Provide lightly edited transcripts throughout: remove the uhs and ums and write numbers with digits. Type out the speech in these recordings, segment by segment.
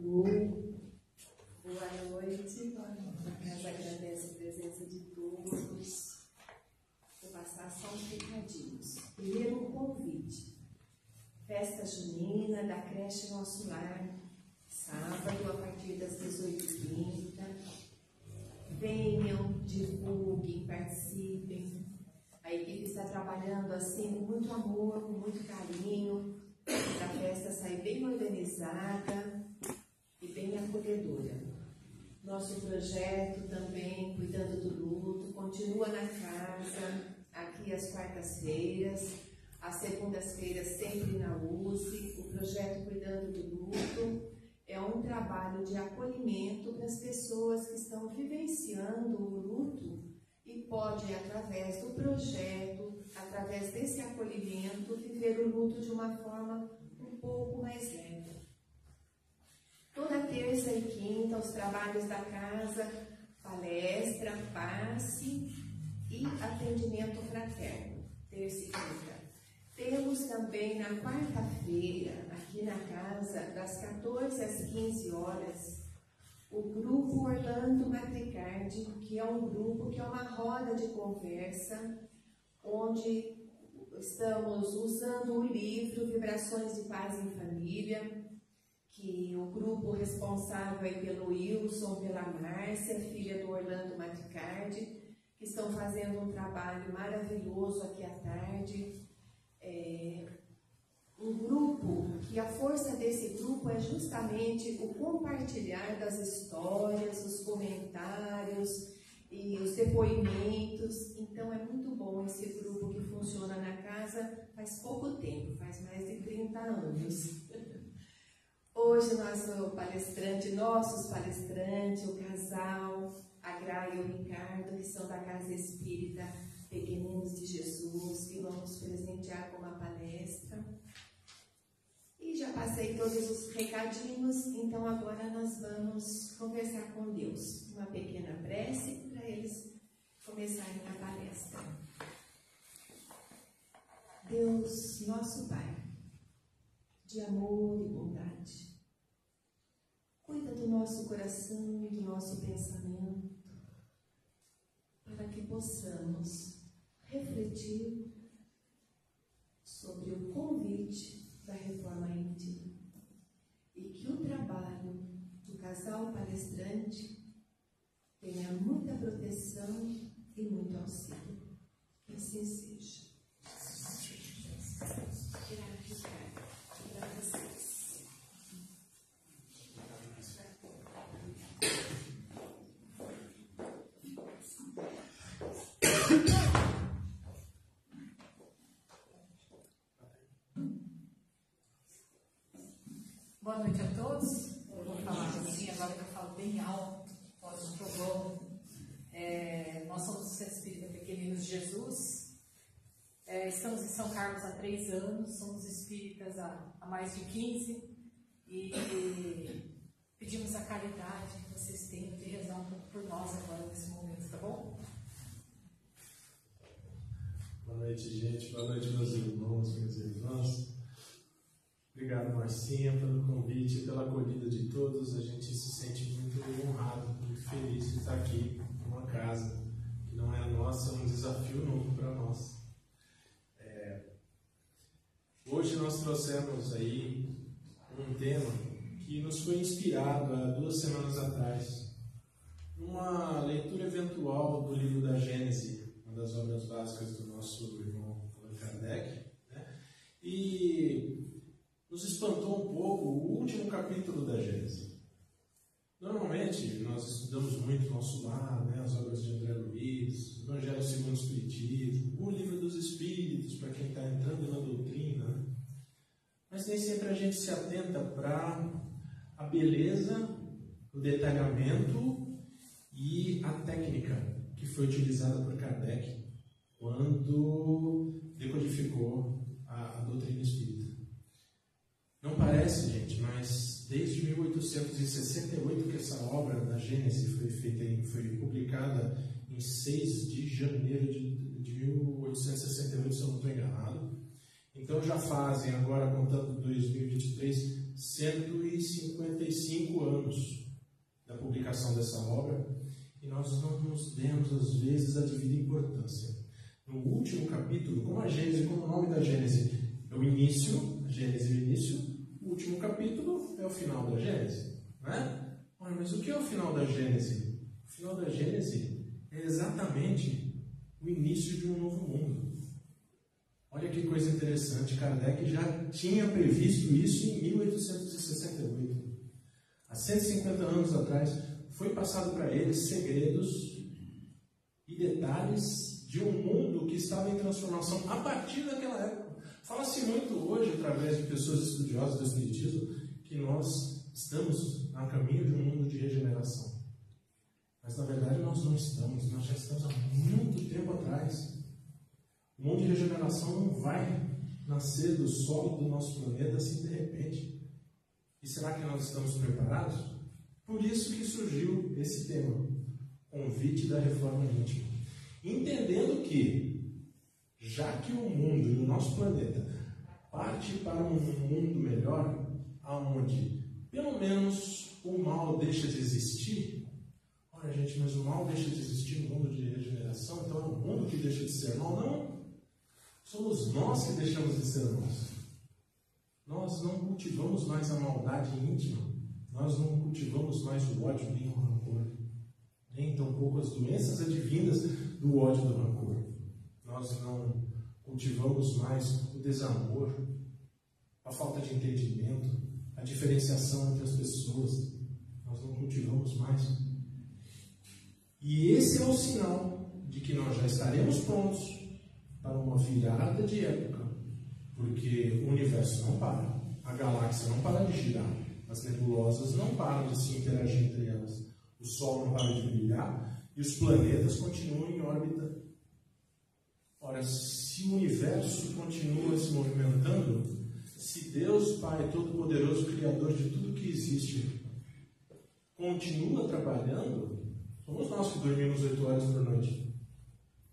Boa noite. Nós agradecemos a presença de todos. Vou passar só uns recadinhos. Primeiro, um convite. Festa junina da creche Nosso Lar, sábado, a partir das 18h30. Venham, divulguem, participem. A equipe está trabalhando assim com muito amor, com muito carinho, para a festa sair bem organizada e bem acolhedora. Nosso projeto também, Cuidando do Luto, continua na casa, aqui às quartas-feiras, às segundas-feiras sempre na USE. O projeto Cuidando do Luto é um trabalho de acolhimento para as pessoas que estão vivenciando o luto e pode, através do projeto, através desse acolhimento, viver o luto de uma forma um pouco mais leve. Toda terça e quinta, os trabalhos da casa, palestra, passe e atendimento fraterno, terça e quinta. Temos também na quarta-feira, aqui na casa, das 14 às 15 horas, o grupo Orlando Matricardi, que é um grupo, que é uma roda de conversa, onde estamos usando o livro Vibrações de Paz em Família, que o grupo responsável é pelo Wilson, pela Márcia, filha do Orlando Matricardi, que estão fazendo um trabalho maravilhoso aqui à tarde. Um grupo que a força desse grupo é justamente o compartilhar das histórias, os comentários e os depoimentos. Então é muito bom esse grupo que funciona na casa faz pouco tempo, faz mais de 30 anos. Hoje nossos palestrantes, o casal, a Gra e o Ricardo, que são da Casa Espírita Pequeninos de Jesus, que vão nos presentear com uma palestra. E já passei todos os recadinhos, então agora nós vamos conversar com Deus. Uma pequena prece para eles começarem a palestra. Deus, nosso Pai, de amor e bondade, cuida do nosso coração e do nosso pensamento, para que possamos refletir sobre o convite da reforma íntima e que o trabalho do casal palestrante tenha muita proteção e muito auxílio. Que assim seja. Para vocês. Boa noite a todos. Eu vou falar assim, agora que eu falo bem alto, pode o trovão. Nós somos o Centro Espírita Pequeninos de Jesus. Estamos em São Carlos há 3 anos, somos espíritas há mais de 15 e pedimos a caridade que vocês tenham de rezar um pouco por nós agora nesse momento, tá bom? Boa noite, gente. Boa noite, meus irmãos, minhas irmãs. Obrigado, Marcinha, pelo convite e pela acolhida de todos. A gente se sente muito honrado, muito feliz de estar aqui numa casa que não é a nossa, é um desafio novo para nós. Hoje nós trouxemos aí um tema que nos foi inspirado há 2 semanas atrás, numa leitura eventual do livro da Gênese, uma das obras básicas do nosso irmão Allan Kardec, né? E nos espantou um pouco o último capítulo da Gênese. Normalmente, nós estudamos muito o Nosso Lar, né, as obras de André Luiz, Evangelho segundo o Espiritismo, o Livro dos Espíritos, para quem está entrando na doutrina, né? Mas nem sempre a gente se atenta para a beleza, o detalhamento e a técnica que foi utilizada por Kardec quando decodificou a doutrina espírita. Não parece, gente, mas desde 1868 que essa obra da Gênese foi publicada em 6 de janeiro de 1868, se eu não estou enganado. Então já fazem, agora contando 2023, 155 anos da publicação dessa obra, e nós não nos demos, às vezes, a devida importância. No último capítulo, como a Gênesis, como o nome da Gênesis é o início, a Gênesis é o início, o último capítulo é o final da Gênesis, né? Olha, mas o que é o final da Gênesis? O final da Gênesis é exatamente o início de um novo mundo. Olha que coisa interessante, Kardec já tinha previsto isso em 1868. Há 150 anos atrás, foi passado para ele segredos e detalhes de um mundo que estava em transformação a partir daquela época. Fala-se muito hoje, através de pessoas estudiosas do Espiritismo, que nós estamos a caminho de um mundo de regeneração. Mas, na verdade, nós não estamos. Nós já estamos há muito tempo atrás. O mundo de regeneração não vai nascer do solo do nosso planeta assim de repente. E será que nós estamos preparados? Por isso que surgiu esse tema, convite da reforma íntima. Entendendo que, já que o mundo e o nosso planeta parte para um mundo melhor, aonde pelo menos o mal deixa de existir. Olha, gente, mas o mal deixa de existir no mundo de regeneração, então é o mundo que deixa de ser mal? Não. Somos nós que deixamos de ser nós. Nós não cultivamos mais a maldade íntima, nós não cultivamos mais o ódio nem o rancor, nem tampouco as doenças advindas do ódio e do rancor. Nós não cultivamos mais o desamor, a falta de entendimento, a diferenciação entre as pessoas. Nós não cultivamos mais. E esse é o sinal de que nós já estaremos prontos para uma virada de época, porque o universo não para, a galáxia não para de girar, as nebulosas não param de se interagir entre elas, o Sol não para de brilhar e os planetas continuam em órbita. Ora, se o universo continua se movimentando, se Deus Pai Todo-Poderoso, Criador de tudo que existe, continua trabalhando, somos nós que dormimos 8 horas por noite.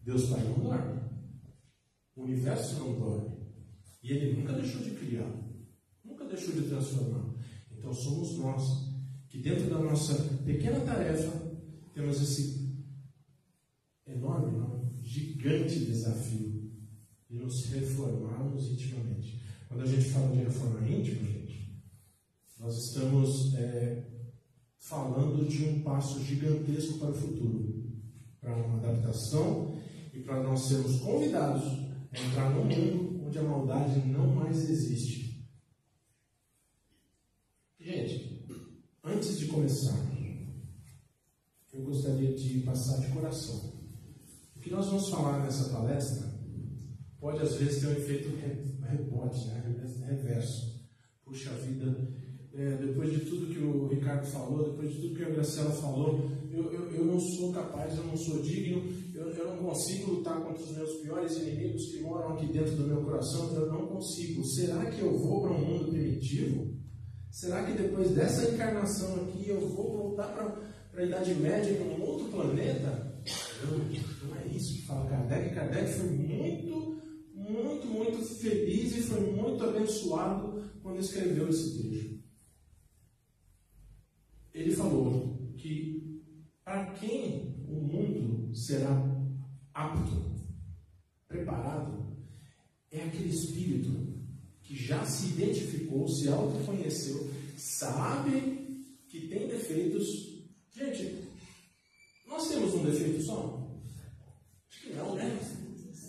Deus Pai não dorme. O universo não dorme. E Ele nunca deixou de criar. Nunca deixou de transformar. Então somos nós que, dentro da nossa pequena tarefa, temos esse enorme, não, gigante desafio de nos reformarmos intimamente. Quando a gente fala de reforma íntima, gente, nós estamos falando de um passo gigantesco para o futuro, para uma adaptação e para nós sermos convidados a entrar num mundo onde a maldade não mais existe. Gente, antes de começar, eu gostaria de passar de coração. O que nós vamos falar nessa palestra pode às vezes ter um efeito rebote, reverso. Puxa vida, depois de tudo que o Ricardo falou, depois de tudo que a Graciela falou, eu não sou capaz, eu não sou digno, eu não consigo lutar contra os meus piores inimigos que moram aqui dentro do meu coração, eu não consigo. Será que eu vou para um mundo primitivo? Será que depois dessa encarnação aqui eu vou voltar para a Idade Média em um outro planeta? Não é isso que fala Kardec. Kardec foi muito feliz e foi muito abençoado quando escreveu esse trecho. Ele falou que para quem o mundo será apto, preparado, é aquele espírito que já se identificou, se autoconheceu, sabe que tem defeitos. Gente, nós temos um defeito só? Acho que não, né?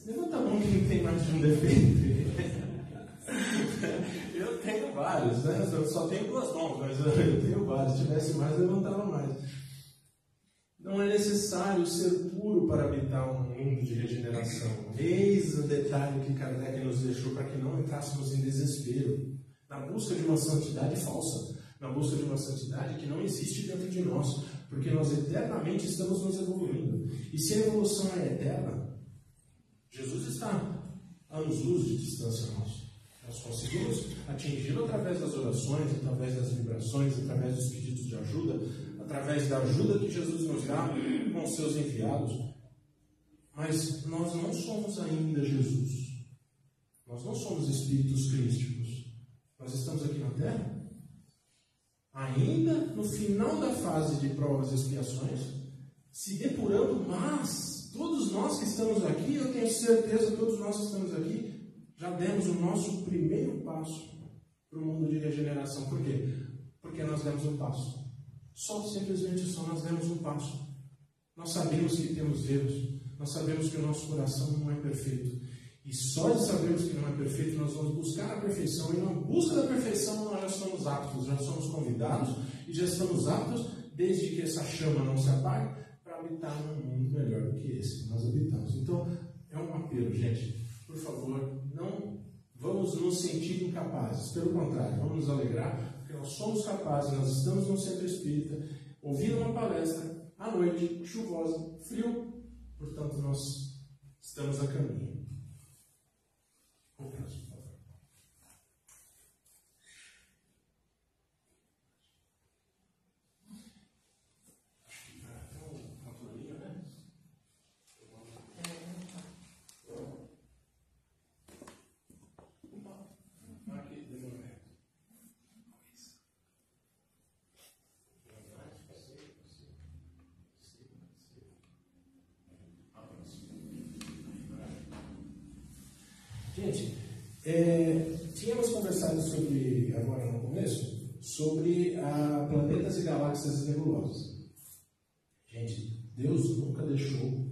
Levanta a mão quem tem mais de um defeito. Eu tenho vários, né? Eu só tenho 2 mãos, mas eu tenho vários. Se tivesse mais, eu levantava mais. Não é necessário ser puro para habitar um mundo de regeneração. Eis o detalhe que Kardec nos deixou para que não entrássemos em desespero, na busca de uma santidade falsa, na busca de uma santidade que não existe dentro de nós, porque nós eternamente estamos nos evoluindo. E se a evolução é eterna, Jesus está a anos-luz de distância nossa. Nós conseguimos atingi-lo através das orações, através das vibrações, através dos pedidos de ajuda, através da ajuda que Jesus nos dá com os seus enviados. Mas nós não somos ainda Jesus. Nós não somos espíritos crísticos. Nós estamos aqui na Terra, ainda no final da fase de provas e expiações, se depurando, mas todos nós que estamos aqui, eu tenho certeza, todos nós que estamos aqui, já demos o nosso primeiro passo para o mundo de regeneração. Por quê? Porque nós demos um passo. Simplesmente só nós demos um passo. Nós sabemos que temos erros, nós sabemos que o nosso coração não é perfeito. E só de sabermos que não é perfeito, nós vamos buscar a perfeição. E na busca da perfeição, nós já somos aptos, já somos convidados e já estamos aptos, desde que essa chama não se apague, para habitar num mundo melhor do que esse que nós habitamos. Então, é um apelo, gente. Por favor, não vamos nos sentir incapazes. Pelo contrário, vamos nos alegrar, porque nós somos capazes, nós estamos no centro espírita, ouvindo uma palestra, à noite, chuvosa, frio, portanto, nós estamos a caminho. Vamos, por favor. Acho que vai até uma florinha, né? Aqui, demorou. Gente, tínhamos conversado sobre, agora no começo, sobre planetas e galáxias nebulosas. Gente, Deus nunca deixou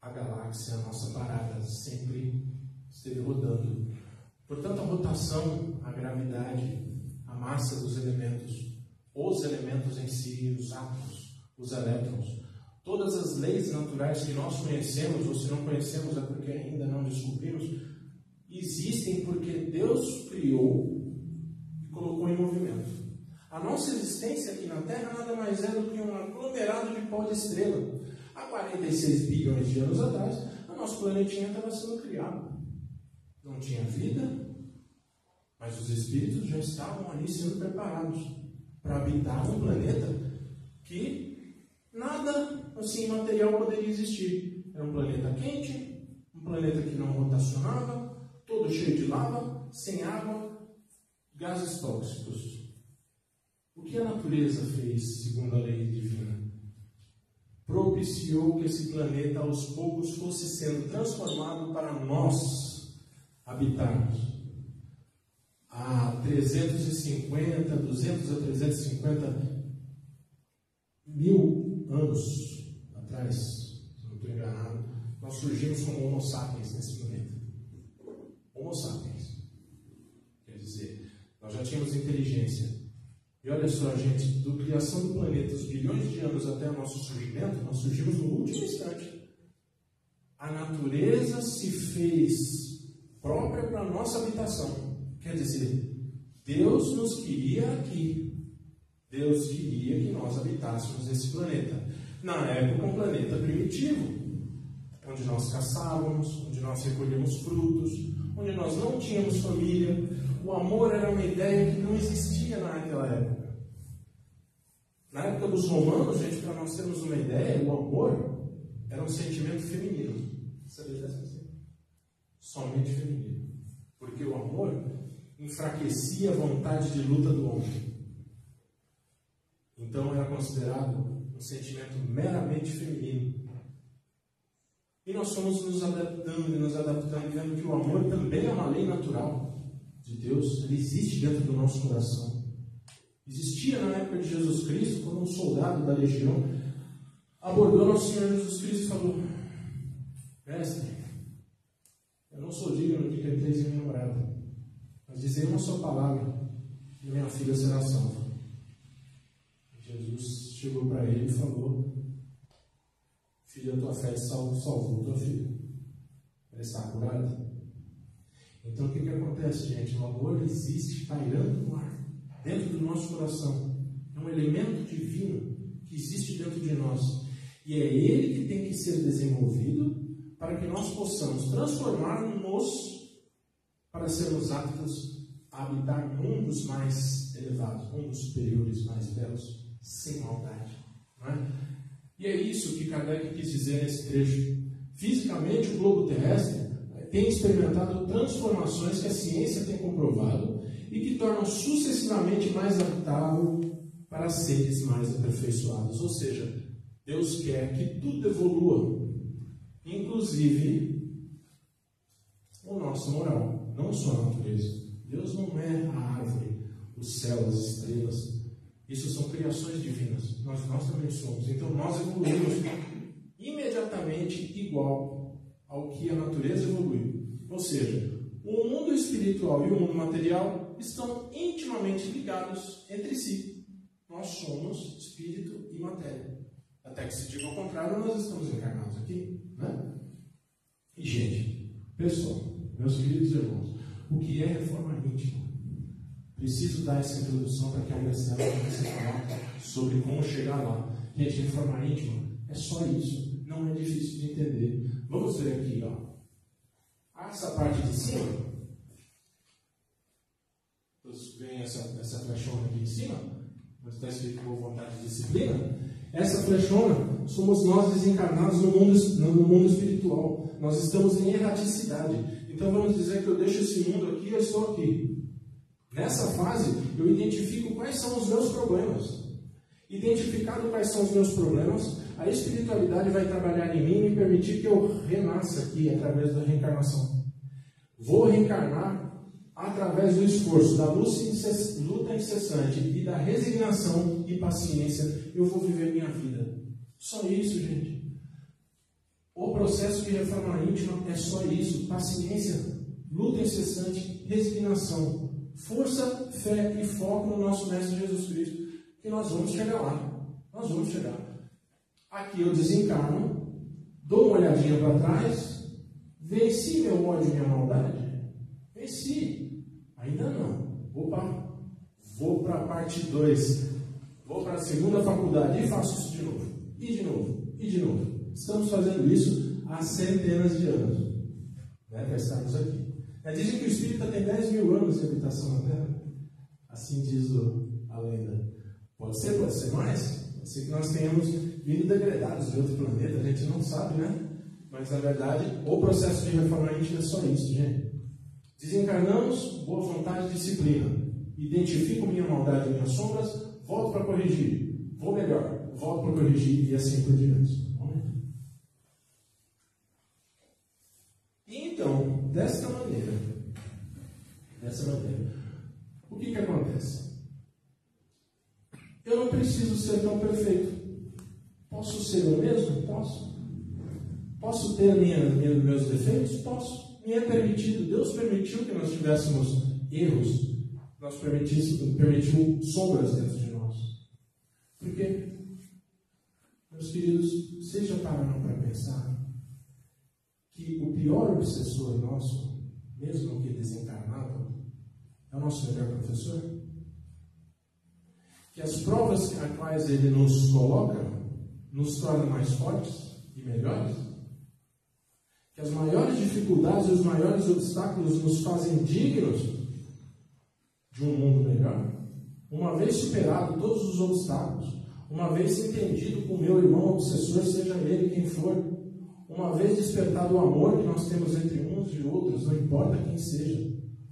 a galáxia, a nossa parada, sempre esteve rodando. Portanto, a rotação, a gravidade, a massa dos elementos, os elementos em si, os átomos, os elétrons, todas as leis naturais que nós conhecemos, ou se não conhecemos é porque ainda não descobrimos, existem porque Deus criou e colocou em movimento. A nossa existência aqui na Terra nada mais é do que um aglomerado de pó de estrela. Há 46 bilhões de anos atrás, o nosso planetinha estava sendo criado. Não tinha vida, mas os espíritos já estavam ali sendo preparados para habitar um planeta que nada assim material poderia existir. Era um planeta quente, um planeta que não rotacionava, todo cheio de lava, sem água, gases tóxicos. O que a natureza fez, segundo a lei divina? Propiciou que esse planeta aos poucos fosse sendo transformado para nós habitarmos. Há 350, 200 a 350 mil anos atrás, se não estou enganado, nós surgimos como Homo sapiens nesse planeta. Homo sapiens. Quer dizer, nós já tínhamos inteligência. E olha só, gente, da criação do planeta, os bilhões de anos até o nosso surgimento, nós surgimos no último instante. A natureza se fez própria para a nossa habitação. Quer dizer, Deus nos queria aqui. Deus queria que nós habitássemos esse planeta. Na época, um planeta primitivo, onde nós caçávamos, onde nós recolhíamos frutos, onde nós não tínhamos família. O amor era uma ideia que não existia naquela época. Na época dos romanos, gente, para nós termos uma ideia, o amor era um sentimento feminino. Sabia dessa? Somente feminino. Porque o amor enfraquecia a vontade de luta do homem. Então era considerado um sentimento meramente feminino. E nós fomos nos adaptando, vendo que o amor também é uma lei natural de Deus. Ele existe dentro do nosso coração. Existia na época de Jesus Cristo, quando um soldado da legião abordou nosso Senhor Jesus Cristo e falou: Mestre, eu não sou digno de que entreis em minha morada, mas dizei uma só palavra e minha filha será salva. Jesus chegou para ele e falou: Filha, tua fé salvou tua filha. Ela está curada. Então o que acontece, gente? O amor existe pairando no ar, dentro do nosso coração. É um elemento divino que existe dentro de nós. E é ele que tem que ser desenvolvido para que nós possamos transformar-nos para sermos aptos a habitar mundos mais elevados, mundos superiores, mais belos, sem maldade. Não é? E é isso que Kardec quis dizer nesse trecho. Fisicamente, o globo terrestre tem experimentado transformações que a ciência tem comprovado e que tornam sucessivamente mais habitável para seres mais aperfeiçoados. Ou seja, Deus quer que tudo evolua, inclusive o nosso moral, não só a natureza. Deus não é a árvore, o céu, as estrelas. Isso são criações divinas. Nós também somos. Então nós evoluímos imediatamente igual ao que a natureza evoluiu. Ou seja, o mundo espiritual e o mundo material estão intimamente ligados entre si. Nós somos espírito e matéria. Até que se diga ao contrário, nós estamos encarnados aqui, né? E, gente, pessoal, meus queridos irmãos, o que é reforma íntima? Preciso dar essa introdução para que a Graciela comece a falar sobre como chegar lá. Gente, reforma íntima é só isso. Não é difícil de entender. Vamos ver aqui, ó. Essa parte de cima. Vocês veem essa flechona aqui em cima? Onde está escrito boa vontade e disciplina. Essa flechona somos nós desencarnados no mundo espiritual. Nós estamos em erraticidade. Então vamos dizer que eu deixo esse mundo aqui e eu estou aqui. Nessa fase, eu identifico quais são os meus problemas. Identificado quais são os meus problemas, a espiritualidade vai trabalhar em mim e me permitir que eu renasça aqui através da reencarnação. Vou reencarnar através do esforço, da luta incessante e da resignação e paciência. Eu vou viver minha vida. Só isso, gente. O processo de reforma íntima é só isso. Paciência, luta incessante, resignação. Força, fé e foco no nosso Mestre Jesus Cristo, que nós vamos chegar lá. Nós vamos chegar. Aqui eu desencarno, dou uma olhadinha para trás, venci meu ódio e minha maldade? Venci. Ainda não. Opa, vou para a parte 2. Vou para a segunda faculdade e faço isso de novo. E de novo. E de novo. Estamos fazendo isso há centenas de anos. Né, para estarmos aqui. Dizem que o espírita tem 10 mil anos de habitação na Terra. Assim diz a lenda. Pode ser mais. Pode ser que nós tenhamos vindo degradados de outro planeta. A gente não sabe, né? Mas, na verdade, o processo de reforma íntima é só isso, gente. Desencarnamos, boa vontade e disciplina. Identifico minha maldade e minhas sombras, volto para corrigir. Vou melhor, volto para corrigir e assim por diante. Então, dessa maneira, o que acontece? Eu não preciso ser tão perfeito. Posso ser eu mesmo? Posso. Posso ter meus defeitos? Posso. Me é permitido. Deus permitiu que nós tivéssemos erros. Nós permitiu sombras dentro de nós. Por quê? Meus queridos, vocês já pararam para pensar que o pior obsessor nosso, mesmo que desencarnado, é o nosso melhor professor? Que as provas a quais ele nos coloca nos tornam mais fortes e melhores? Que as maiores dificuldades e os maiores obstáculos nos fazem dignos de um mundo melhor? Uma vez superado todos os obstáculos, uma vez entendido com o meu irmão obsessor, seja ele quem for, uma vez despertado o amor que nós temos entre uns e outros, não importa quem seja,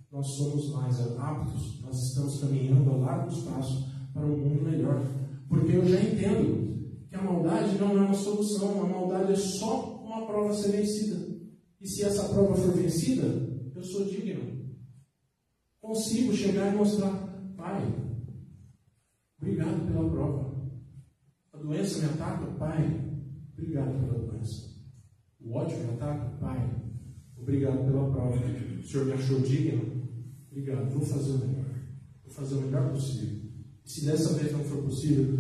nós somos mais aptos, nós estamos caminhando a largos passos para um mundo melhor. Porque eu já entendo que a maldade não é uma solução, a maldade é só uma prova a ser vencida. E se essa prova for vencida, eu sou digno. Consigo chegar e mostrar: Pai, obrigado pela prova. A doença me ataca? Pai, obrigado pela doença. O ódio me ataca? Pai, obrigado pela prova. O Senhor me achou digno? Obrigado, vou fazer o melhor. Vou fazer o melhor possível. E se dessa vez não for possível,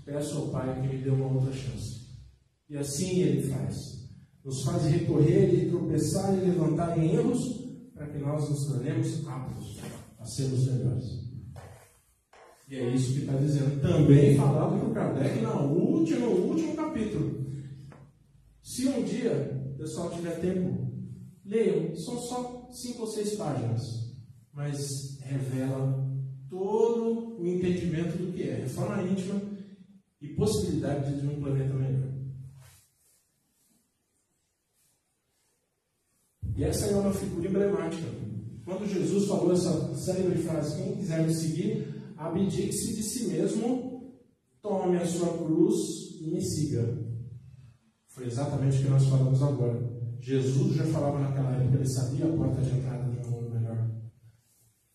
peço ao Pai que me dê uma outra chance. E assim Ele faz. Nos faz recorrer e tropeçar e levantar em erros para que nós nos tornemos aptos a sermos melhores. E é isso que está dizendo. Também falado por Kardec no último capítulo. Se um dia o pessoal tiver tempo, leiam. São só 5 ou 6 páginas. Mas revela todo o entendimento do que é reforma íntima e possibilidade de um planeta melhor. E essa é uma figura emblemática. Quando Jesus falou essa célebre frase, quem quiser me seguir, abdique-se de si mesmo, tome a sua cruz e me siga. Foi exatamente o que nós falamos agora. Jesus já falava naquela época, ele sabia a porta de entrada de um mundo melhor.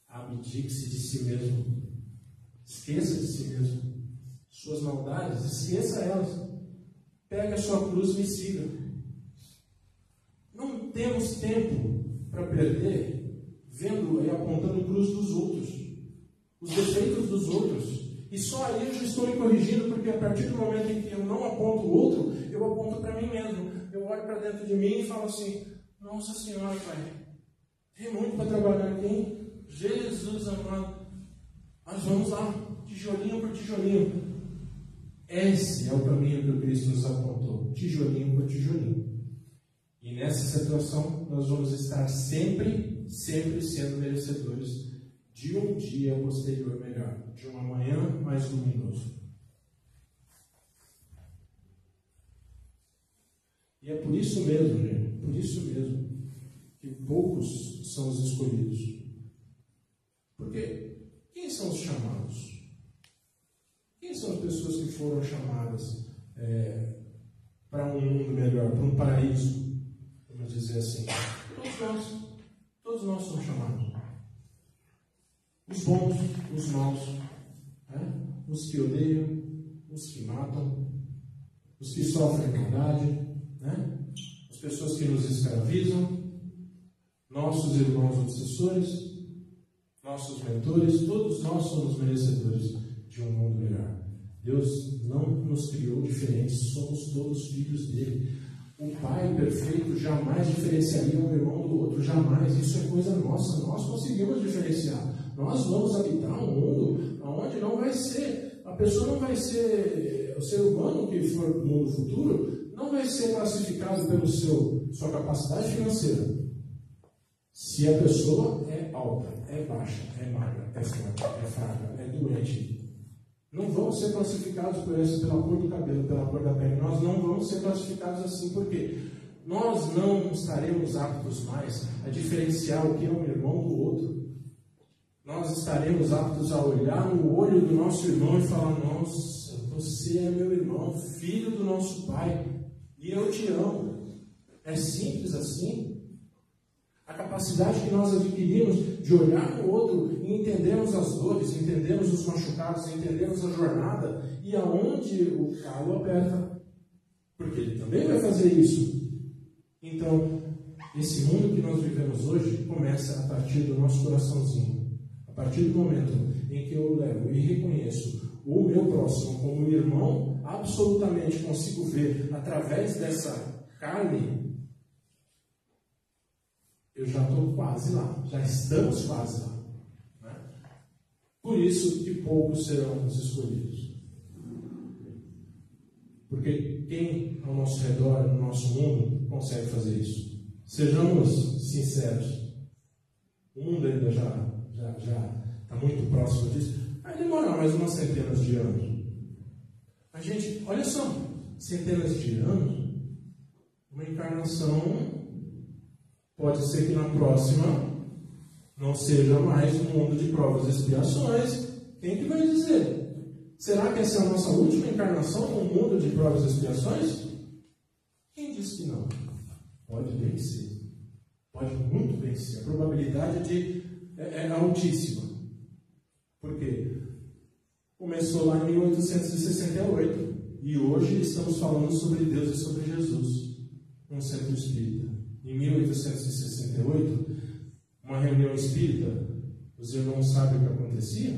Abdique-se de si mesmo. Esqueça de si mesmo. Suas maldades, esqueça elas. Pegue a sua cruz e me siga. Não temos tempo para perder vendo e apontando a cruz dos outros, os defeitos dos outros. E só aí eu já estou me corrigindo, porque a partir do momento em que eu não aponto o outro, eu aponto para mim mesmo. Eu olho para dentro de mim e falo assim: nossa Senhora, Pai, tem muito para trabalhar aqui, hein? Jesus amado, mas vamos lá, tijolinho por tijolinho. Esse é o caminho que o Cristo nos apontou, tijolinho por tijolinho. E nessa situação nós vamos estar sempre sendo merecedores de um dia posterior melhor, de um amanhã mais luminoso. E é por isso mesmo, gente, por isso mesmo, que poucos são os escolhidos. Porque quem são os chamados? Quem são as pessoas que foram chamadas para um mundo melhor, para um paraíso? Vamos dizer assim. Todos nós somos chamados. Os bons, os maus, os que odeiam, os que matam, os que sofrem maldade, as pessoas que nos escravizam, nossos irmãos obsessores, nossos mentores, todos nós somos merecedores de um mundo melhor. Deus não nos criou diferentes, somos todos filhos dele. O Pai perfeito jamais diferenciaria um irmão do outro, jamais. Isso é coisa nossa, nós conseguimos diferenciar. Nós vamos habitar um mundo onde não vai ser, a pessoa não vai ser, o ser humano que for no mundo futuro, não vai ser classificado pela sua capacidade financeira. Se a pessoa é alta, é baixa, é magra, é forte, é fraca, é doente, não vamos ser classificados pela cor do cabelo, pela cor da pele. Nós não vamos ser classificados assim, porque nós não estaremos aptos mais a diferenciar o que é um irmão do outro. Nós estaremos aptos a olhar no olho do nosso irmão e falar: nossa, você é meu irmão, filho do nosso Pai, e eu te amo. É simples assim. A capacidade que nós adquirimos de olhar no outro e entendermos as dores, entendermos os machucados, entendermos a jornada e aonde o calo aperta. Porque ele também vai fazer isso. Então, esse mundo que nós vivemos hoje começa a partir do nosso coraçãozinho. A partir do momento em que eu levo e reconheço o meu próximo como um irmão, absolutamente consigo ver através dessa carne. Eu já estou quase lá, já estamos quase lá. Por isso que poucos serão os escolhidos. Porque quem ao nosso redor, no nosso mundo, consegue fazer isso? Sejamos sinceros. O mundo ainda já está muito próximo disso. Vai demorar mais umas centenas de anos. A gente, olha só, centenas de anos, uma encarnação. Pode ser que na próxima não seja mais um mundo de provas e expiações. Quem que vai dizer? Será que essa é a nossa última encarnação num mundo de provas e expiações? Quem disse que não? Pode bem ser. Pode muito bem ser. A probabilidade é altíssima. Por quê? Começou lá em 1868. E hoje estamos falando sobre Deus e sobre Jesus. Um centro espírita. Em 1868, uma reunião espírita, os irmãos sabem o que acontecia?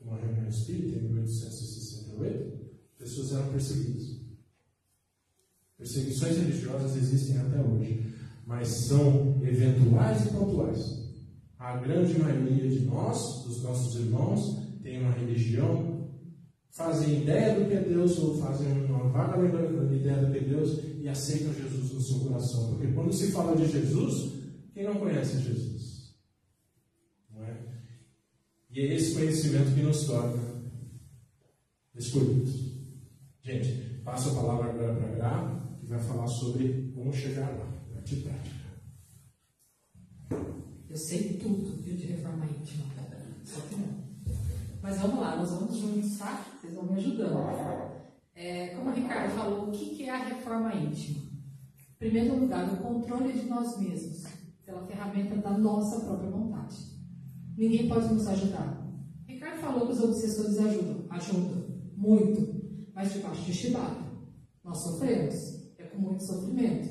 Uma reunião espírita em 1868, pessoas eram perseguidas. Perseguições religiosas existem até hoje, mas são eventuais e pontuais. A grande maioria de nós, dos nossos irmãos, tem uma religião, fazem ideia do que é Deus ou fazem uma vaga ideia do que é Deus e aceitam Jesus no seu coração. Porque quando se fala de Jesus, quem não conhece Jesus? Não é? E é esse conhecimento que nos torna escolhidos. Gente, passo a palavra agora para a Gra, que vai falar sobre como chegar lá, parte prática. Eu sei tudo, viu, de reforma íntima. Só que não. Mas vamos lá, nós vamos juntos, tá? Vocês vão me ajudando. Como o Ricardo falou, o que é a reforma íntima? Em primeiro lugar, o controle de nós mesmos, pela ferramenta da nossa própria vontade. Ninguém pode nos ajudar. O Ricardo falou que os obsessores ajudam muito, mas debaixo de chibata. Nós sofremos, é com muito sofrimento.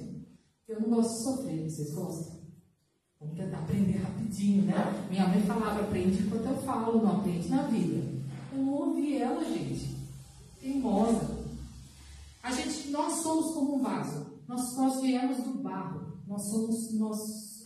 Eu não gosto de sofrer, vocês gostam? Vamos tentar aprender rapidinho, né? Minha mãe falava, aprende enquanto eu falo, não aprende na vida. Eu não ouvi ela, gente. Teimosa. Nós somos como um vaso. Nós viemos do barro. Nós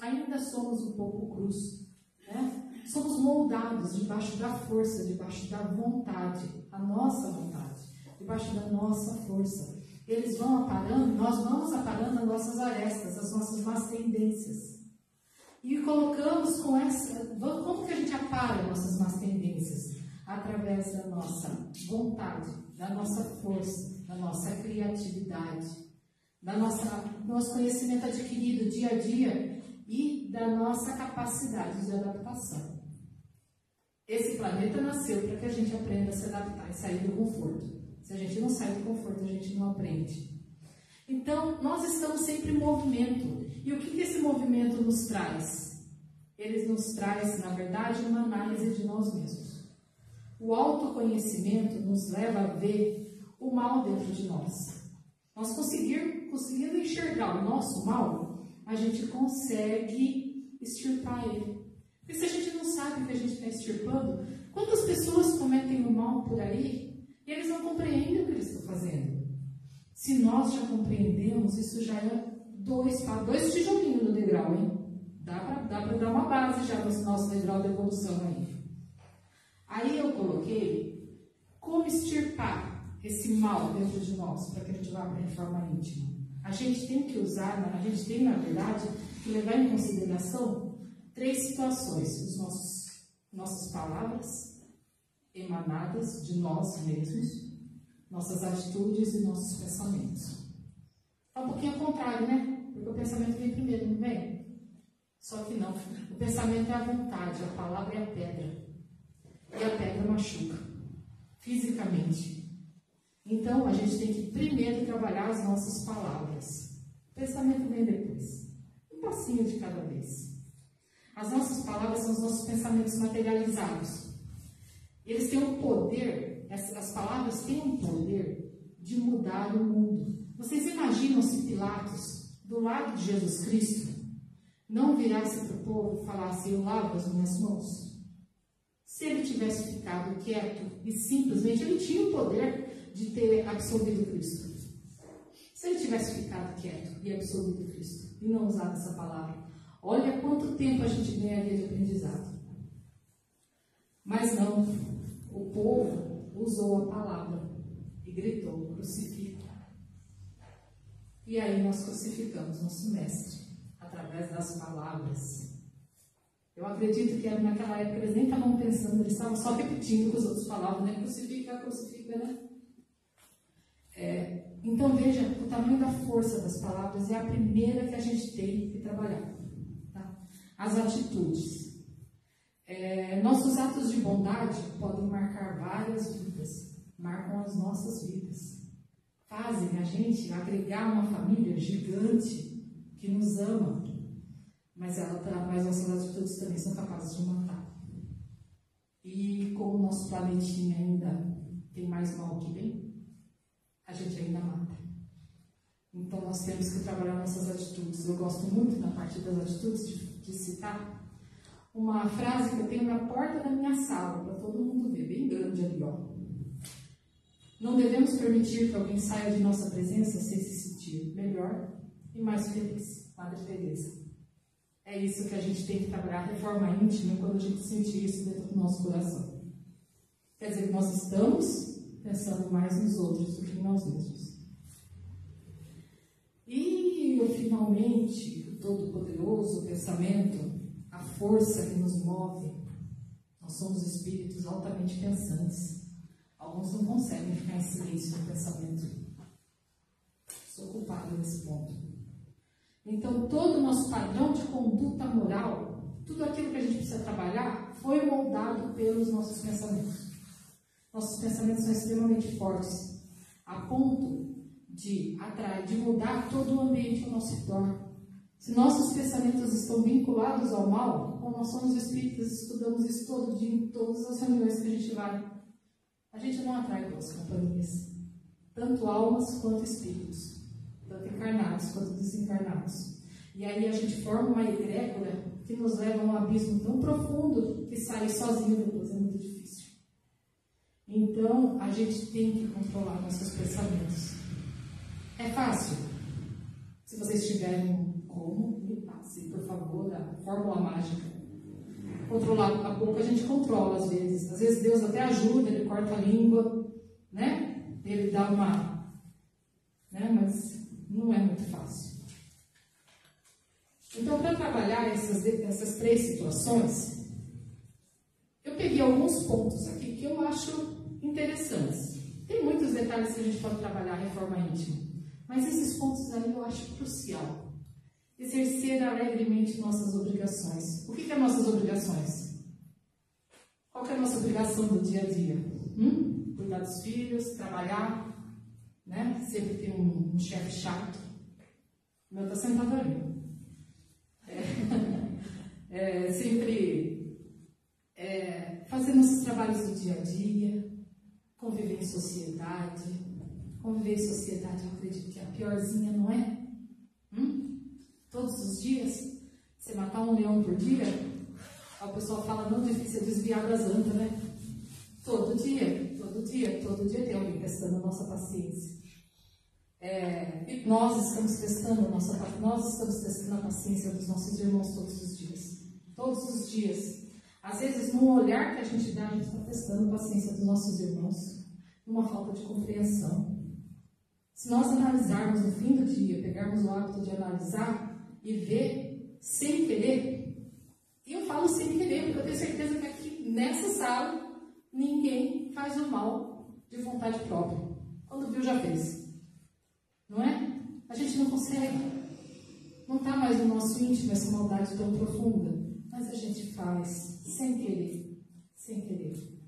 ainda somos um pouco crus. Né? Somos moldados debaixo da força, debaixo da vontade. A nossa vontade. Debaixo da nossa força. Eles vão aparando, nós vamos aparando as nossas arestas, as nossas más tendências. E colocamos com essa... Como que a gente apara nossas más tendências? Através da nossa vontade, da nossa força, da nossa criatividade, do nosso conhecimento adquirido dia a dia e da nossa capacidade de adaptação. Esse planeta nasceu para que a gente aprenda a se adaptar e sair do conforto. Se a gente não sai do conforto, a gente não aprende. Então, nós estamos sempre em movimento. E o que esse movimento nos traz? Ele nos traz, na verdade, uma análise de nós mesmos. O autoconhecimento nos leva a ver o mal dentro de nós. Nós conseguindo enxergar o nosso mal, a gente consegue extirpar ele. Porque se a gente não sabe que a gente está extirpando, quantas pessoas cometem o mal por aí e eles não compreendem o que eles estão fazendo? Se nós já compreendemos, isso já é dois tijolinhos no degrau, hein? Dá para dar uma base já no nosso degrau de evolução aí. Aí eu coloquei como extirpar esse mal dentro de nós para que a gente vá para a reforma íntima. A gente tem, na verdade, que levar em consideração 3 situações. Nossas palavras emanadas de nós mesmos, nossas atitudes e nossos pensamentos. É um pouquinho ao contrário, né? Porque o pensamento vem primeiro, não vem? Só que não. O pensamento é a vontade, a palavra é a pedra. E a pedra machuca, fisicamente. Então, a gente tem que primeiro trabalhar as nossas palavras. O pensamento vem depois. Um passinho de cada vez. As nossas palavras são os nossos pensamentos materializados. Eles têm um poder, as palavras têm um poder de mudar o mundo. Vocês imaginam se Pilatos, do lado de Jesus Cristo, não virasse para o povo e falasse, eu lavo as minhas mãos? Se ele tivesse ficado quieto e simplesmente, ele tinha o poder de ter absolvido Cristo. Se ele tivesse ficado quieto e absolvido Cristo e não usado essa palavra, olha quanto tempo a gente ganharia de aprendizado. Mas não, o povo usou a palavra e gritou, crucifica. E aí nós crucificamos nosso mestre, através das palavras. Eu acredito que naquela época eles nem estavam pensando, eles estavam só repetindo o que os outros falavam, né? Crucifica, crucifica, né? Então veja, o tamanho da força das palavras é a primeira que a gente tem que trabalhar. Tá? As atitudes. Nossos atos de bondade podem marcar várias vidas, marcam as nossas vidas. Fazem a gente agregar uma família gigante que nos ama, mas nossas atitudes também são capazes de matar. E como o nosso planetinha ainda tem mais mal que bem, a gente ainda mata. Então nós temos que trabalhar nossas atitudes. Eu gosto muito, na parte das atitudes, de citar uma frase que eu tenho na porta da minha sala, para todo mundo ver, bem grande ali, ó. Não devemos permitir que alguém saia de nossa presença sem se sentir melhor e mais feliz. Madre Teresa. É isso que a gente tem que trabalhar, reforma íntima, quando a gente sentir isso dentro do nosso coração. Quer dizer que nós estamos pensando mais nos outros do que em nós mesmos. E, finalmente, o todo-poderoso, o pensamento, a força que nos move, nós somos espíritos altamente pensantes. Alguns não conseguem ficar em silêncio no pensamento. Sou culpada nesse ponto. Então, todo o nosso padrão de conduta moral, tudo aquilo que a gente precisa trabalhar foi moldado pelos nossos pensamentos. Nossos pensamentos são extremamente fortes, a ponto de atrair, de mudar todo o ambiente ao nosso redor. Se nossos pensamentos estão vinculados ao mal, como nós somos espíritas, estudamos isso todo dia, em todas as reuniões que a gente vai, a gente não atrai boas companhias, tanto almas quanto espíritos, tanto encarnados quanto desencarnados. E aí a gente forma uma egrégora que nos leva a um abismo tão profundo que sair sozinho depois é muito difícil. Então, a gente tem que controlar nossos pensamentos. É fácil? Se vocês tiverem como, me passem, por favor, a fórmula mágica. Controlar a boca a gente controla às vezes. Às vezes Deus até ajuda, Ele corta a língua, né? Ele dá uma... né? Mas não é muito fácil. Então, para trabalhar essas três situações, eu peguei alguns pontos aqui que eu acho interessantes. Tem muitos detalhes que a gente pode trabalhar em reforma íntima, mas esses pontos aí eu acho crucial. Exercer alegremente nossas obrigações. O que é nossas obrigações? Qual que é a nossa obrigação do dia a dia? Cuidar dos filhos, trabalhar, né? Sempre tem um chefe chato. O meu está sentado ali. Sempre fazer nossos trabalhos do dia a dia, conviver em sociedade. Conviver em sociedade, eu acredito que é a piorzinha, não é? Todos os dias, você matar um leão por dia, o pessoal fala, não, difícil é desviar das antas, né? Todo dia tem alguém testando a nossa paciência. E nós estamos testando a paciência dos nossos irmãos todos os dias. Todos os dias. Às vezes, num olhar que a gente dá, a gente está testando a paciência dos nossos irmãos, numa falta de compreensão. Se nós analisarmos no fim do dia, pegarmos o hábito de analisar e ver sem querer, e eu falo sem querer, porque eu tenho certeza que aqui nessa sala ninguém faz o mal de vontade própria. Quando viu, já fez. Não é? A gente não consegue. Não está mais no nosso íntimo essa maldade tão profunda. Mas a gente faz sem querer. Sem querer.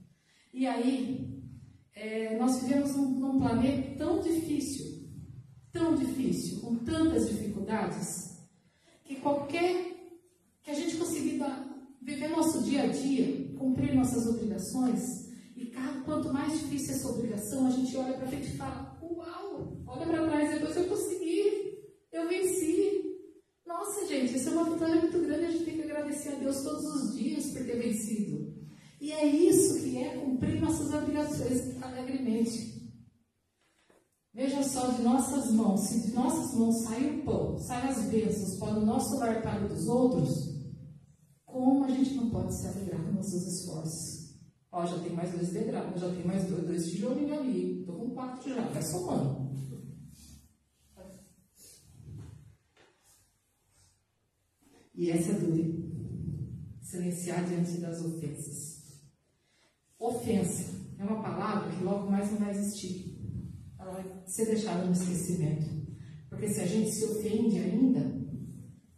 E aí, nós vivemos num planeta tão difícil, com tantas dificuldades, que a gente conseguir viver nosso dia a dia, cumprir nossas obrigações, e quanto mais difícil essa obrigação, a gente olha para frente e fala, uau, olha para trás, depois eu consegui, eu venci. Nossa, gente, isso é uma vitória muito grande, a gente tem que agradecer a Deus todos os dias por ter vencido. E é isso que é cumprir nossas obrigações alegremente. Veja só, de nossas mãos, se de nossas mãos sai o pão, saem as bênçãos para o nosso lar para o dos outros, como a gente não pode se alegrar com nossos esforços? Ó, já tem mais 2 degraus, já tem mais 2 tijolinhos ali, estou com 4 já, vai somando. E essa é dura. Silenciar diante das ofensas. Ofensa é uma palavra que logo mais não vai existir. Ela vai ser deixada no esquecimento. Porque se a gente se ofende ainda,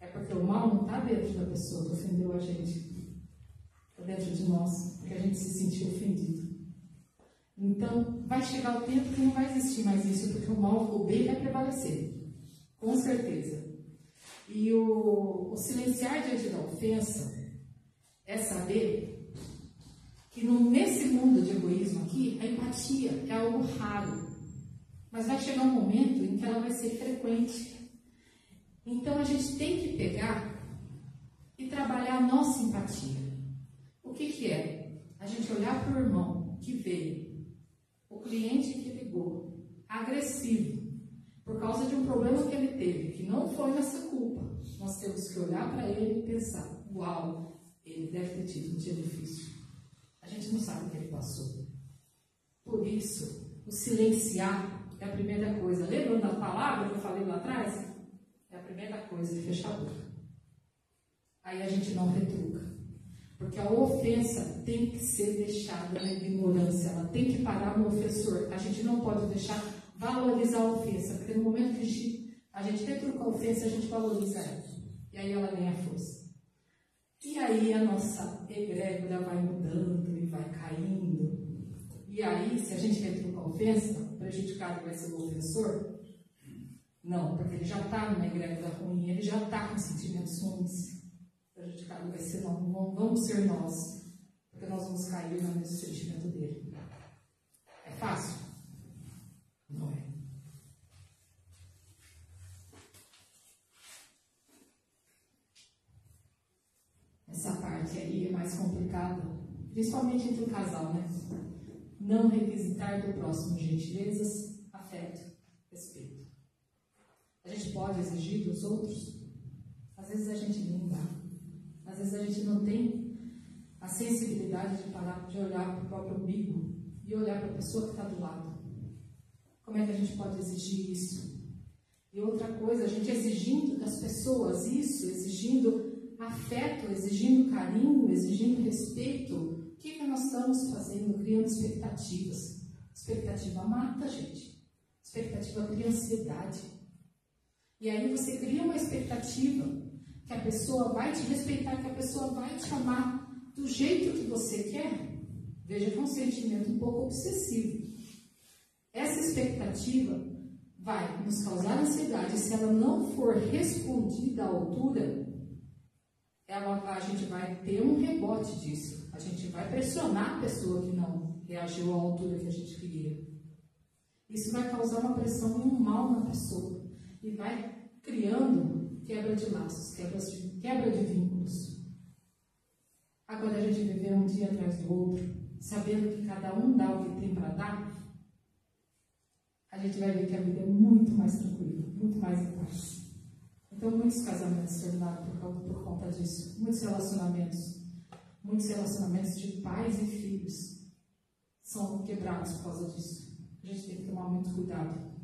é porque o mal não está dentro da pessoa que ofendeu a gente. Está dentro de nós, porque a gente se sentiu ofendido. Então, vai chegar o tempo que não vai existir mais isso, porque o mal, o bem vai prevalecer. Com certeza. E o silenciar diante da ofensa é saber que nesse mundo de egoísmo aqui, a empatia é algo raro. Mas vai chegar um momento em que ela vai ser frequente. Então a gente tem que pegar e trabalhar a nossa empatia. O que é? A gente olhar para o irmão que veio, o cliente que ligou, agressivo, por causa de um problema que ele teve, que não foi nossa culpa. Nós temos que olhar para ele e pensar, uau, ele deve ter tido um dia difícil. A gente não sabe o que ele passou. Por isso, o silenciar é a primeira coisa. Lembram da palavra que eu falei lá atrás? É a primeira coisa, fechar a boca. Aí a gente não retruca. Porque a ofensa tem que ser deixada na ignorância. Ela tem que parar no ofensor. A gente não pode deixar valorizar a ofensa. Porque no momento que a gente retruca a ofensa, a gente valoriza ela. E aí ela ganha força. E aí a nossa egrégora vai mudando e vai caindo. E aí, se a gente retruca a ofensa, o prejudicado vai ser o ofensor? Não, porque ele já está numa egrégora ruim, ele já está com sentimentos ruins. O prejudicado vai ser nós, não vamos ser nós, porque nós vamos cair no mesmo sentimento dele. É fácil? Não é. Essa parte aí é mais complicada, principalmente entre o casal, né? Não requisitar do próximo gentilezas, afeto, respeito. A gente pode exigir dos outros? Às vezes a gente não dá. Às vezes a gente não tem a sensibilidade de parar, de olhar para o próprio umbigo e olhar para a pessoa que está do lado. Como é que a gente pode exigir isso? E outra coisa, a gente exigindo das pessoas isso, exigindo afeto, exigindo carinho, exigindo respeito, o que nós estamos fazendo? Criando expectativas. Expectativa mata, gente. Expectativa cria ansiedade. E aí você cria uma expectativa que a pessoa vai te respeitar, que a pessoa vai te amar do jeito que você quer. Veja que é um sentimento um pouco obsessivo. Essa expectativa vai nos causar ansiedade. Se ela não for respondida à altura, a gente vai ter um rebote disso. A gente vai pressionar a pessoa que não reagiu à altura que a gente queria. Isso vai causar uma pressão e um mal na pessoa. E vai criando quebra de laços, quebra de vínculos. Agora a gente viver um dia atrás do outro, sabendo que cada um dá o que tem para dar, a gente vai ver que a vida é muito mais tranquila, muito mais em paz. Então, muitos casamentos terminaram por conta disso. Muitos relacionamentos de pais e filhos são quebrados por causa disso. A gente tem que tomar muito cuidado.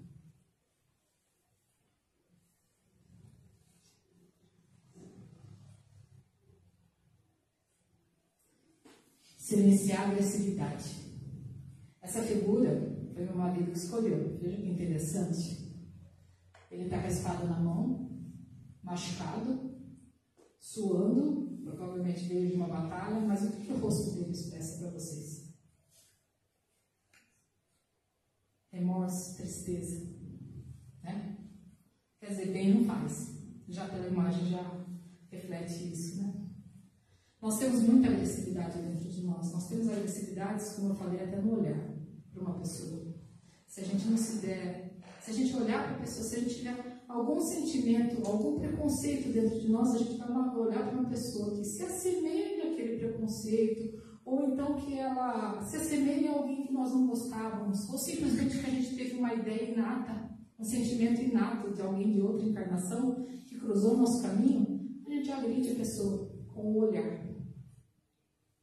Silenciar a agressividade. Essa figura foi meu marido que escolheu. Veja que interessante. Ele está com a espada na mão, machucado, suando, provavelmente veio de uma batalha, mas o que o rosto dele expressa para vocês? Remorso, tristeza, né? Quer dizer, bem não faz. Já pela imagem já reflete isso, né? Nós temos muita agressividade dentro de nós. Nós temos agressividades, como eu falei, até no olhar para uma pessoa. Se a gente não se der, se a gente olhar para a pessoa, se a gente tiver algum sentimento, algum preconceito dentro de nós, a gente vai olhar para uma pessoa que se assemelha àquele preconceito, ou então que ela se assemelha a alguém que nós não gostávamos, ou simplesmente que a gente teve uma ideia inata, um sentimento inato de alguém de outra encarnação que cruzou o nosso caminho, a gente agride a pessoa com o olhar.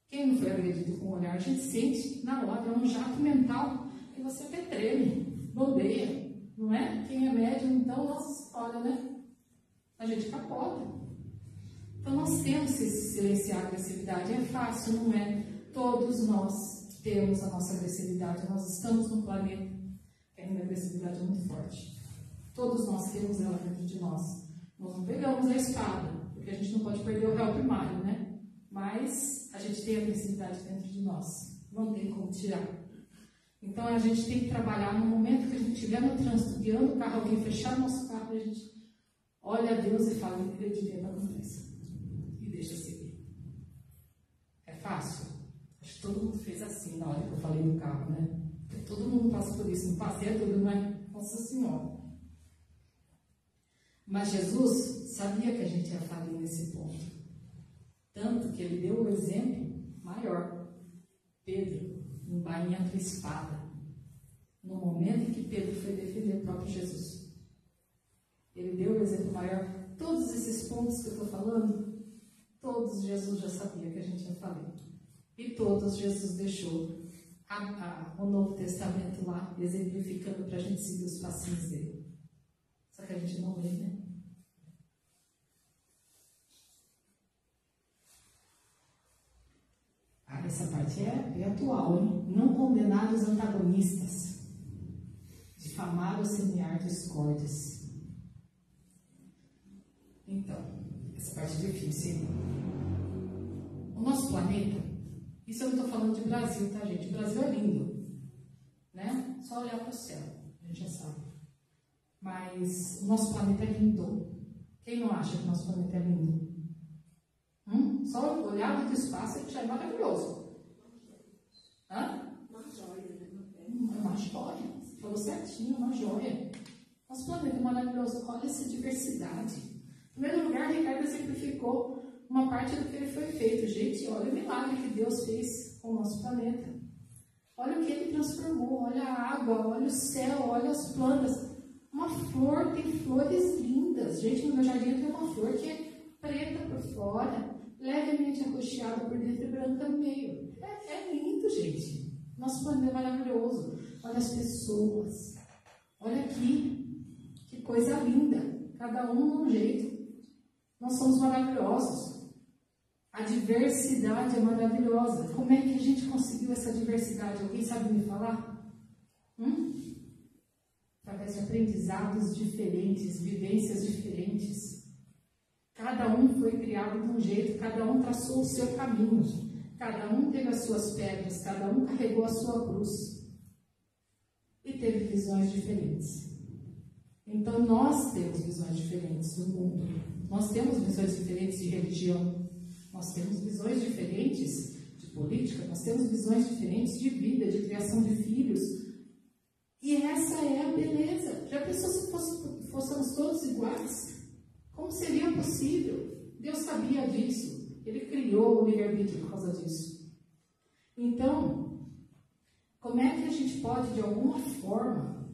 Quem não foi agredido com o olhar, a gente sente na hora, é um jato mental que você até treme, bobeia, não é? Quem é médium, então, nossa, olha, né? A gente capota. Então, nós temos que silenciar a agressividade. É fácil, não é? Todos nós temos a nossa agressividade. Nós estamos num planeta que a agressividade é muito forte. Todos nós temos ela dentro de nós. Nós não pegamos a espada, porque a gente não pode perder o réu primário, né? Mas a gente tem a agressividade dentro de nós. Não tem como tirar. Então a gente tem que trabalhar no momento que a gente estiver no trânsito, guiando o carro, alguém fechar o nosso carro, a gente olha a Deus e fala, eu devia estar com pressa. E deixa seguir. É fácil? Acho que todo mundo fez assim na hora que eu falei do carro, né? Porque todo mundo passa por isso. Não passei tudo, não é? Nossa Senhora. Mas Jesus sabia que a gente ia falir nesse ponto. Tanto que ele deu o exemplo maior. Pedro, embainhando a espada. No momento em que Pedro foi defender o próprio Jesus. Ele deu o exemplo maior. Todos esses pontos que eu estou falando, todos Jesus já sabia que a gente ia falir. E todos Jesus deixou o Novo Testamento lá, exemplificando para a gente seguir os passinhos dele. Só que a gente não lê, né? Essa parte é atual, hein? Não condenar os antagonistas, difamar ou semear discórdias. Então, essa parte é difícil, hein? o nosso planeta, isso eu não estou falando de Brasil, tá, gente? O Brasil é lindo, né? Só olhar para o céu, a gente já sabe. Mas o nosso planeta é lindo. Quem não acha que o nosso planeta é lindo? Só olhar do espaço já é maravilhoso. Hã? Uma joia, né? Uma joia. Falou certinho, uma joia. Nosso planeta é maravilhoso. Olha essa diversidade. Em primeiro lugar, Ricardo exemplificou uma parte do que ele foi feito. Gente, olha o milagre que Deus fez com o nosso planeta. Olha o que ele transformou. Olha a água, olha o céu, olha as plantas. Uma flor, tem flores lindas. Gente, no meu jardim tem uma flor que é preta por fora, levemente arroxeada por dentro e branca no meio. É lindo, gente. Nosso planeta é maravilhoso. Olha as pessoas. Olha aqui. Que coisa linda. Cada um de um jeito. Nós somos maravilhosos. A diversidade é maravilhosa. Como é que a gente conseguiu essa diversidade? Alguém sabe me falar? Através de aprendizados diferentes, vivências diferentes. Cada um foi criado de um jeito, cada um traçou o seu caminho, cada um teve as suas pedras, cada um carregou a sua cruz e teve visões diferentes. Então nós temos visões diferentes do mundo, nós temos visões diferentes de religião, nós temos visões diferentes de política, nós temos visões diferentes de vida, de criação de filhos. E essa é a beleza. Já pensou se fôssemos todos iguais? Como seria possível? Deus sabia disso. Ele criou o livre-arbítrio por causa disso. Então, como é que a gente pode, de alguma forma,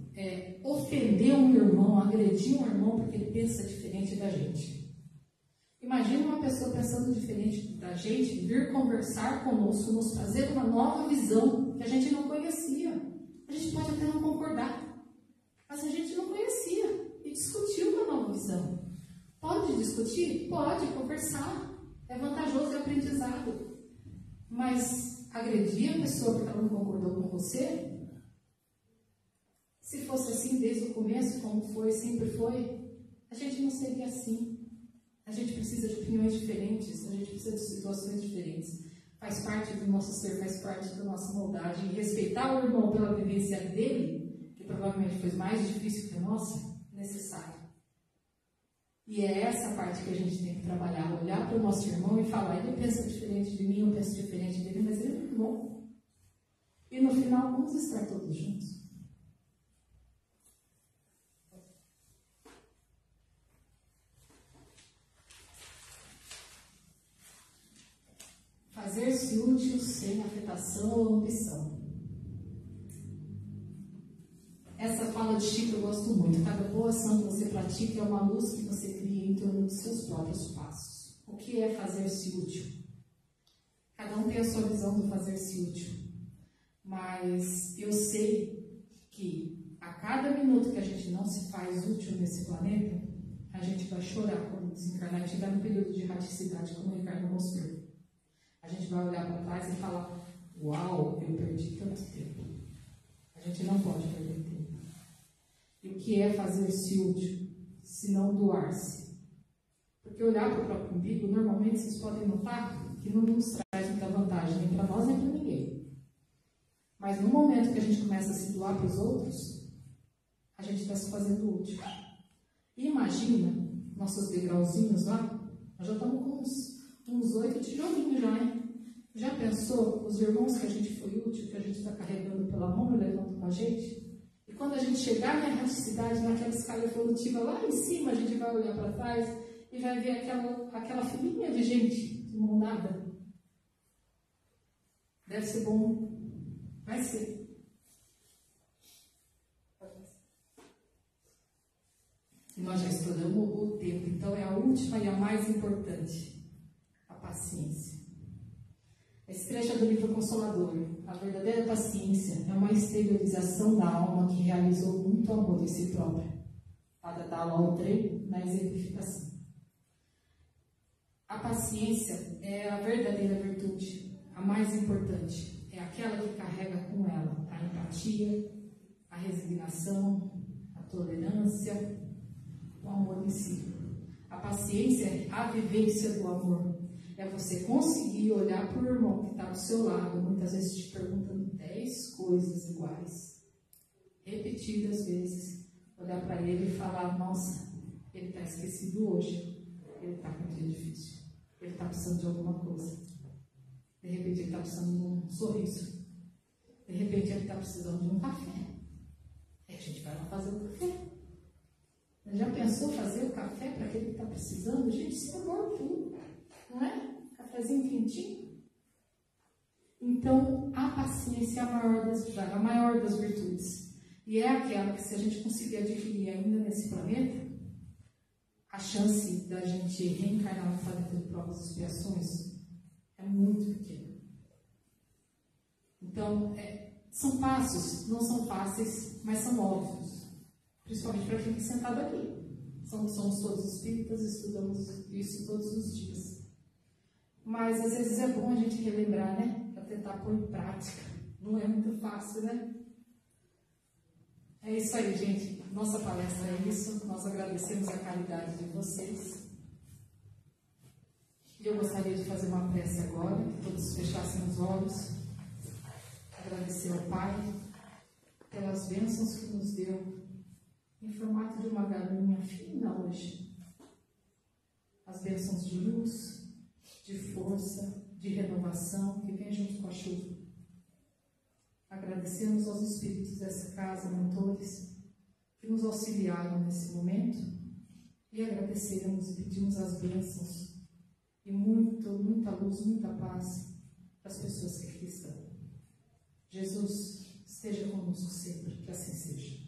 ofender um irmão, agredir um irmão porque ele pensa diferente da gente? Imagina uma pessoa pensando diferente da gente vir conversar conosco, nos trazer uma nova visão que a gente não conhecia. A gente pode até não concordar, mas a gente não conhecia e discutiu uma nova visão. Pode discutir? Pode conversar. É vantajoso e aprendizado. Mas agredir a pessoa porque ela não concordou com você? Se fosse assim desde o começo, como foi, sempre foi, a gente não seria assim. A gente precisa de opiniões diferentes, a gente precisa de situações diferentes. Faz parte do nosso ser, faz parte da nossa moldagem. E respeitar o irmão pela vivência dele, que provavelmente foi mais difícil que a nossa, é necessário. E é essa parte que a gente tem que trabalhar, olhar para o nosso irmão e falar, ele pensa diferente de mim, eu penso diferente dele, mas ele é muito bom. E no final, vamos estar todos juntos. Fazer-se útil sem afetação ou ambição. Essa fala de Chico eu gosto muito. Cada boa ação que você pratica é uma luz que você cria em torno dos seus próprios passos. O que é fazer-se útil? Cada um tem a sua visão do fazer-se útil. Mas eu sei que a cada minuto que a gente não se faz útil nesse planeta, a gente vai chorar quando desencarnar e chegar no período de erraticidade, como o Ricardo mostrou. A gente vai olhar para trás e falar, uau, eu perdi tanto tempo. A gente não pode perder tempo. E o que é fazer-se útil, se não doar-se? Porque olhar para o próprio umbigo, normalmente vocês podem notar que não nos traz muita vantagem, nem para nós, nem para ninguém. Mas no momento que a gente começa a se doar para os outros, a gente está se fazendo útil. E imagina, nossos degrauzinhos lá, nós já estamos com uns 8 tijolinhos já, hein? Já pensou os irmãos que a gente foi útil, que a gente está carregando pela mão e levando com a gente? E quando a gente chegar na erraticidade, naquela escala evolutiva lá em cima, a gente vai olhar para trás e vai ver aquela filinha de gente de mão dada. Deve ser bom. Vai ser. E nós já estudamos o tempo, então é a última e a mais importante. A paciência. Esse trecho é do livro Consolador. A verdadeira paciência é uma exteriorização da alma que realizou muito amor em si própria, para dar ao treino na exemplificação. A paciência é a verdadeira virtude, a mais importante. É aquela que carrega com ela a empatia, a resignação, a tolerância, o amor em si. A paciência é a vivência do amor. é você conseguir olhar para o irmão que está do seu lado, muitas vezes te perguntando 10 coisas iguais, repetidas vezes, olhar para ele e falar: nossa, ele está esquecido hoje, ele está com um dia difícil, ele está precisando de alguma coisa, de repente ele está precisando de um sorriso, de repente ele está precisando de um café. Aí a gente vai lá fazer o café. Já pensou fazer o café para aquele que está precisando? Gente, isso é amor puro, não é? Cafezinho quentinho. Então, a paciência é a maior das virtudes. E é aquela que, se a gente conseguir adquirir ainda nesse planeta, a chance da gente reencarnar no planeta de provas e expiações é muito pequena. Então, são passos, não são fáceis, mas são óbvios. Principalmente para quem está sentado aqui. Somos todos espíritas, estudamos isso todos os dias. Mas às vezes é bom a gente relembrar, né? Para tentar pôr em prática. Não é muito fácil, né? É isso aí, gente. Nossa palestra é isso. Nós agradecemos a caridade de vocês. E eu gostaria de fazer uma prece agora, que todos fechassem os olhos. Agradecer ao Pai pelas bênçãos que nos deu em formato de uma galinha fina hoje. As bênçãos de luz, de força, de renovação que vem junto com a chuva. Agradecemos aos espíritos dessa casa, mentores, que nos auxiliaram nesse momento, e agradecemos e pedimos as bênçãos e muita luz, muita paz para as pessoas que aqui estão. Jesus, esteja conosco sempre, que assim seja.